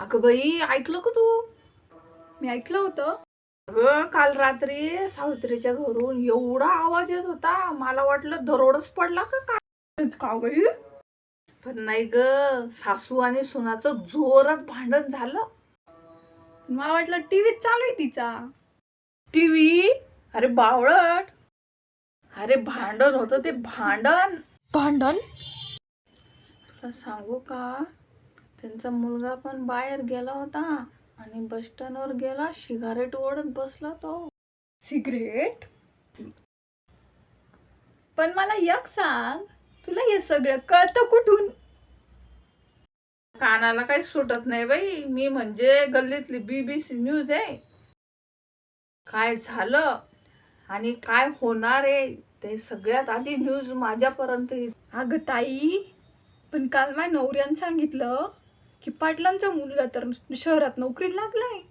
अगं बाई, ऐकलं का तू? मी ऐकलं होतं. अगं काल रात्री सावित्रीच्या घरून एवढा आवाज येत होता, मला वाटलं दरोडच पडला का काय. खरंच का बाई? पण नाही ग, सासू आणि सुनाचं जोरात भांडण झालं. मला वाटलं टीव्हीत चालू आहे तिचा. टीव्ही? अरे बावळट, अरे भांडण होतं ते भांडण. भांडण? तुला सांगू का, त्यांचा मुलगा पण बाहेर गेला होता आणि बस स्टँडवर गेला, सिगारेट ओढत बसला तो. सिगरेट? पण मला एक सांग, तुला हे सगळं कळतं कुठून? कानाला काही सुटत नाही बाई, मी म्हणजे गल्लीतली BBC न्यूज आहे. काय झालं आणि काय होणार आहे ते सगळ्यात आधी न्यूज माझ्यापर्यंत येते. अगं ताई, पण काल माझ्या नवऱ्यानं सांगितलं की पाटलांचा मुलगा तर शहरात नोकरीला लागलाय.